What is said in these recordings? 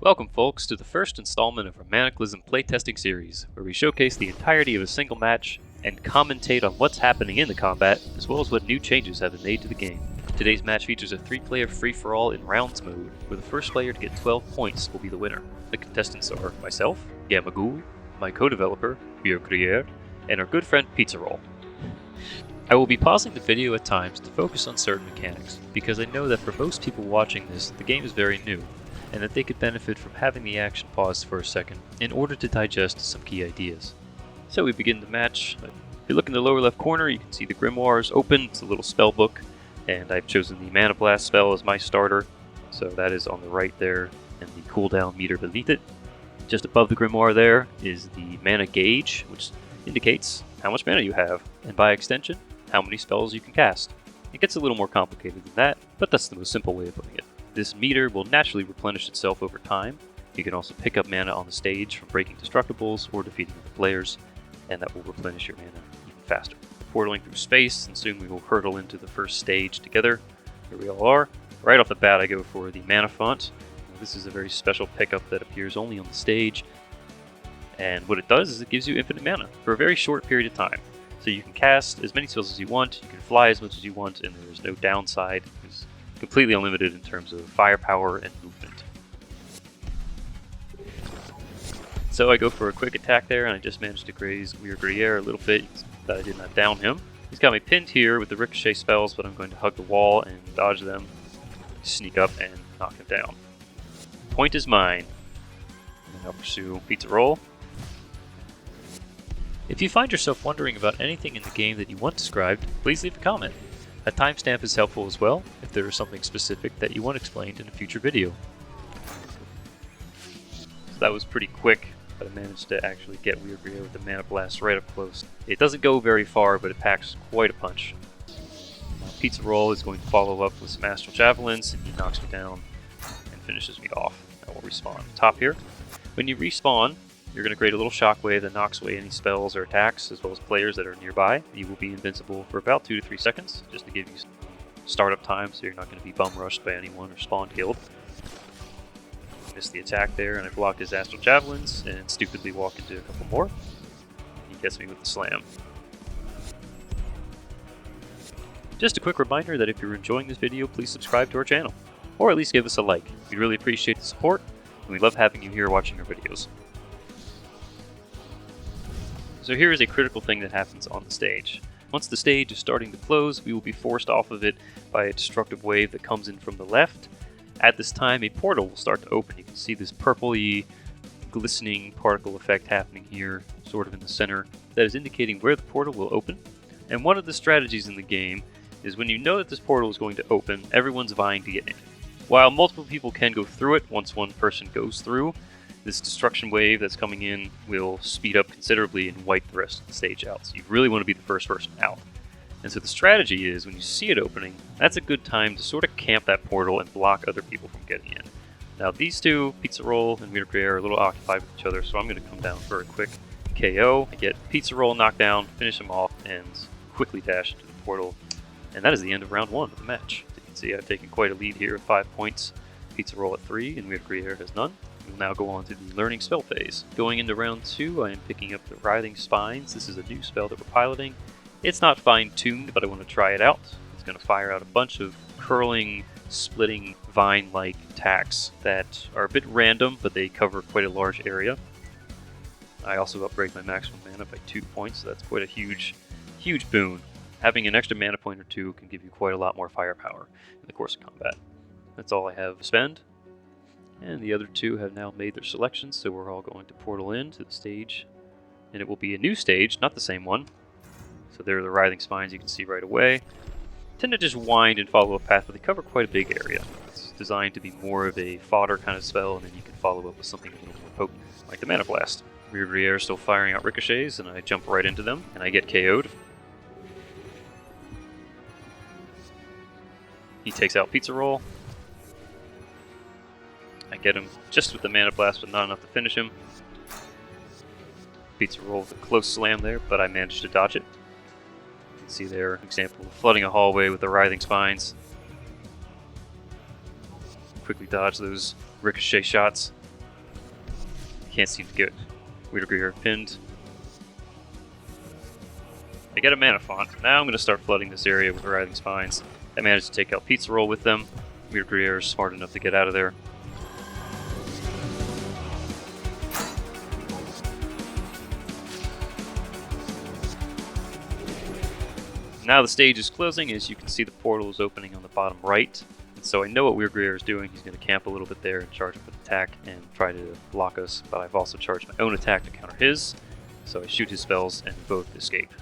Welcome folks to the first installment of our Manaclysm playtesting series, where we showcase the entirety of a single match and commentate on what's happening in the combat, as well as what new changes have been made to the game. Today's match features a 3-player free-for-all in rounds mode, where the first player to get 12 points will be the winner. The contestants are myself, Gamaghoul, my co-developer, Gruyere, and our good friend Pizza Roll. I will be pausing the video at times to focus on certain mechanics, because I know that for most people watching this, the game is very new, and that they could benefit from having the action paused for a second in order to digest some key ideas. So we begin the match. If you look in the lower left corner, you can see the grimoire is open. It's a little spell book, and I've chosen the Mana Blast spell as my starter, so that is on the right there, and the cooldown meter beneath it. Just above the grimoire there is the mana gauge, which indicates how much mana you have, and by extension, how many spells you can cast. It gets a little more complicated than that, but that's the most simple way of putting it. This meter will naturally replenish itself over time. You can also pick up mana on the stage from breaking destructibles or defeating other players, and that will replenish your mana even faster. Portaling through space, and soon we will hurtle into the first stage together. Here we all are. Right off the bat I go for the mana font. This is a very special pickup that appears only on the stage, and what it does is it gives you infinite mana for a very short period of time. So you can cast as many spells as you want, you can fly as much as you want, and there's no downside. It's completely unlimited in terms of firepower and movement. So I go for a quick attack there, and I just managed to graze Gruyere a little bit, that I did not down him. He's got me pinned here with the ricochet spells, but I'm going to hug the wall and dodge them, sneak up and knock him down. Point is mine. And I'll pursue Pizza Roll. If you find yourself wondering about anything in the game that you want described, please leave a comment. A timestamp is helpful as well, if there is something specific that you want explained in a future video. So that was pretty quick, but I managed to actually get Gruyere with the Mana Blast right up close. It doesn't go very far, but it packs quite a punch. Pizza Roll is going to follow up with some Astral Javelins, and he knocks me down and finishes me off. I will respawn top here. When you respawn, you're going to create a little shockwave that knocks away any spells or attacks, as well as players that are nearby. You will be invincible for about 2 to 3 seconds, just to give you some startup time, so you're not going to be bum rushed by anyone or spawn killed. Missed the attack there, and I blocked his Astral Javelins, and stupidly walk into a couple more. He gets me with the slam. Just a quick reminder that if you're enjoying this video, please subscribe to our channel, or at least give us a like. We really appreciate the support, and we love having you here watching our videos. So here is a critical thing that happens on the stage. Once the stage is starting to close, we will be forced off of it by a destructive wave that comes in from the left. At this time, a portal will start to open. You can see this purpley, glistening particle effect happening here, sort of in the center, that is indicating where the portal will open. And one of the strategies in the game is when you know that this portal is going to open, everyone's vying to get in. While multiple people can go through it, once one person goes through, this destruction wave that's coming in will speed up considerably and wipe the rest of the stage out. So you really want to be the first person out. And so the strategy is, when you see it opening, that's a good time to sort of camp that portal and block other people from getting in. Now these two, Pizza Roll and Gruyere, are a little occupied with each other, so I'm going to come down for a quick KO. I get Pizza Roll knocked down, finish him off, and quickly dash into the portal. And that is the end of round 1 of the match. So you can see I've taken quite a lead here of 5 points. Pizza Roll at 3, and Gruyere has none. We'll now go on to the learning spell phase. Going into round 2, I am picking up the Writhing Spines. This is a new spell that we're piloting. It's not fine-tuned, but I want to try it out. It's going to fire out a bunch of curling, splitting, vine-like attacks that are a bit random, but they cover quite a large area. I also upgrade my maximum mana by 2 points, so that's quite a huge boon. Having an extra mana point or 2 can give you quite a lot more firepower in the course of combat. That's all I have to spend. And the other 2 have now made their selections, so we're all going to portal into the stage. And it will be a new stage, not the same one. So there are the Writhing Spines you can see right away. Tend to just wind and follow a path, but they cover quite a big area. It's designed to be more of a fodder kind of spell, and then you can follow up with something a little more potent, like the Mana Blast. Gruyere is still firing out ricochets, and I jump right into them, and I get KO'd. He takes out Pizza Roll. I get him just with the Mana Blast, but not enough to finish him. Pizza Roll with a close slam there, but I managed to dodge it. You can see there an example of flooding a hallway with the Writhing Spines. Quickly dodge those ricochet shots. Can't seem to get Weird pinned. I get a mana font. Now I'm going to start flooding this area with Writhing Spines. I managed to take out Pizza Roll with them. Weird is smart enough to get out of there. Now the stage is closing. As you can see, the portal is opening on the bottom right. And so I know what Weird is doing. He's going to camp a little bit there and charge up with attack and try to block us. But I've also charged my own attack to counter his. So I shoot his spells and both escape.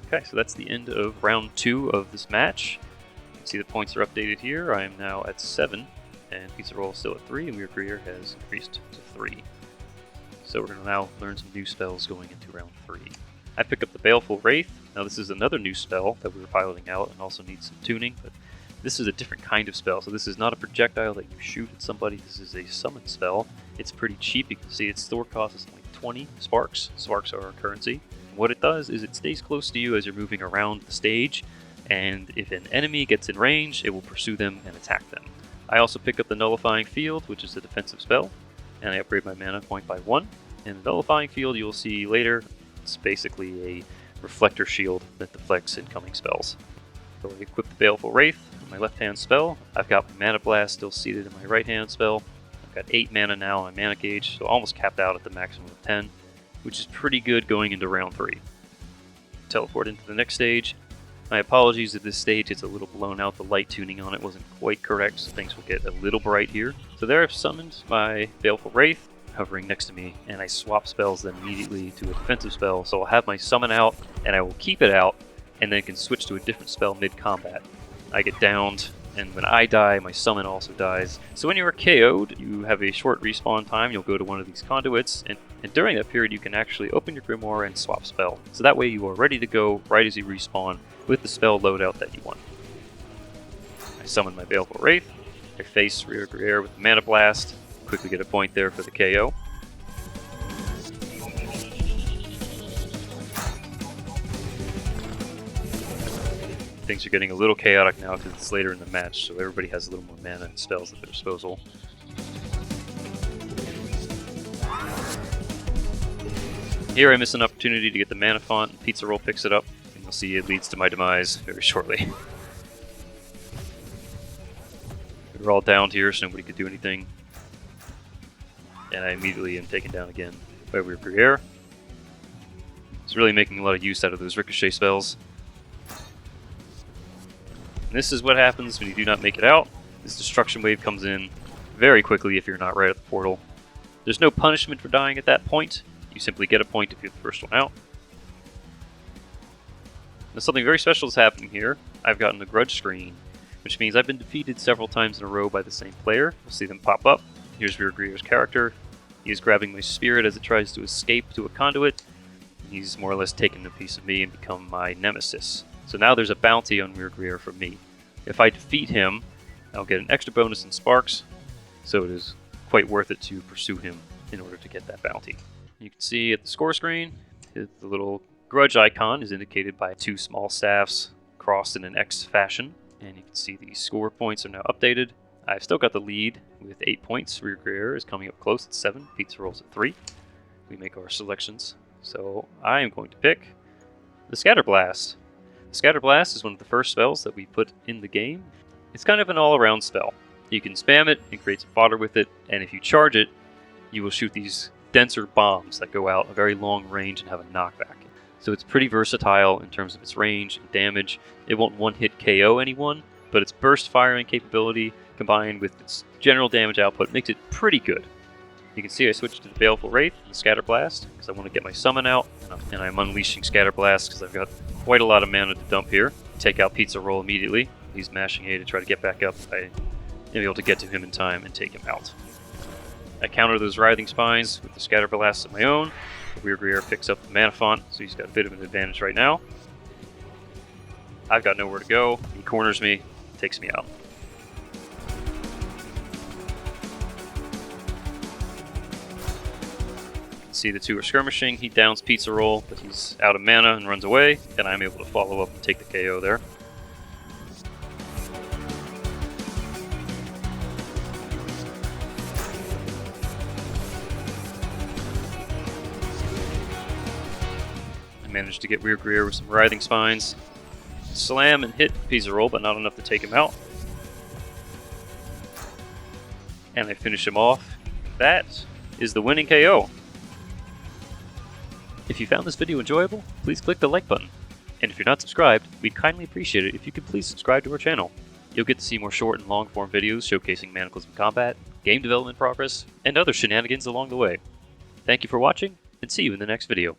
Okay, so that's the end of round 2 of this match. You can see the points are updated here. I am now at 7, and Pizza Roll is still at 3, and Weird has increased to 3. So we're going to now learn some new spells going into round 3. I pick up the Baleful Wraith. Now this is another new spell that we were piloting out and also needs some tuning, but this is a different kind of spell. So this is not a projectile that you shoot at somebody. This is a summon spell. It's pretty cheap. You can see its store cost is only 20 sparks. Sparks are our currency. What it does is it stays close to you as you're moving around the stage, and if an enemy gets in range, it will pursue them and attack them. I also pick up the Nullifying Field, which is a defensive spell, and I upgrade my mana point by 1. And the Nullifying Field you'll see later, it's basically a reflector shield that deflects incoming spells. So I equip the Baleful Wraith on my left-hand spell. I've got my Mana Blast still seated in my right-hand spell. I've got 8 mana now on my mana gauge, so almost capped out at the maximum of 10. Which is pretty good going into round 3. Teleport into the next stage. My apologies at this stage, it's a little blown out. The light tuning on it wasn't quite correct, so things will get a little bright here. So there I've summoned my Baleful Wraith, hovering next to me, and I swap spells then immediately to a defensive spell. So I'll have my summon out, and I will keep it out, and then can switch to a different spell mid-combat. I get downed, and when I die, my summon also dies. So when you are KO'd, you have a short respawn time. You'll go to one of these conduits, and during that period, you can actually open your Grimoire and swap spell. So that way you are ready to go right as you respawn with the spell loadout that you want. I summon my Baleful Wraith. I face Weird with the Mana Blast. Quickly get a point there for the KO. Things are getting a little chaotic now because it's later in the match, so everybody has a little more mana and spells at their disposal. Here I miss an opportunity to get the mana font, and Pizza Roll picks it up, and you'll see it leads to my demise very shortly. We're all downed here, so nobody could do anything. And I immediately am taken down again by Weird Gruyere. It's really making a lot of use out of those ricochet spells. And this is what happens when you do not make it out. This destruction wave comes in very quickly if you're not right at the portal. There's no punishment for dying at that point. You simply get a point if you're the first one out. Now something very special is happening here. I've gotten a grudge screen, which means I've been defeated several times in a row by the same player. You'll see them pop up. Here's Weird Gruyere's character. He is grabbing my spirit as it tries to escape to a conduit. He's more or less taken a piece of me and become my nemesis. So now there's a bounty on Weird Gruyere from me. If I defeat him, I'll get an extra bonus in sparks, so it is quite worth it to pursue him in order to get that bounty. You can see at the score screen, the little grudge icon is indicated by 2 small staffs crossed in an X fashion, and you can see the score points are now updated. I've still got the lead with 8 points. Weird Gruyere is coming up close at 7. Pizza Roll's at 3. We make our selections. So I am going to pick the Scatter Blast. The Scatter Blast is one of the first spells that we put in the game. It's kind of an all-around spell. You can spam it and create some fodder with it, and if you charge it, you will shoot these denser bombs that go out a very long range and have a knockback. So it's pretty versatile in terms of its range and damage. It won't one-hit KO anyone, but its burst firing capability combined with its general damage output makes it pretty good. You can see I switched to the Baleful Wraith and the Scatter Blast because I want to get my summon out, and I'm unleashing Scatter Blast because I've got quite a lot of mana to dump here. Take out Pizza Roll immediately. He's mashing A to try to get back up. I am able to get to him in time and take him out. I counter those Writhing Spines with the Scatter Blast of my own. Weird Gruyere picks up the mana font, so he's got a bit of an advantage right now. I've got nowhere to go. He corners me, takes me out. You can see the 2 are skirmishing. He downs Pizza Roll, but he's out of mana and runs away, and I'm able to follow up and take the KO there. Managed to get Rear Greer with some writhing spines. Slam and hit Pizza Roll, but not enough to take him out. And I finish him off. That is the winning KO. If you found this video enjoyable, please click the like button. And if you're not subscribed, we'd kindly appreciate it if you could please subscribe to our channel. You'll get to see more short and long form videos showcasing Manaclysm combat, game development progress, and other shenanigans along the way. Thank you for watching, and see you in the next video.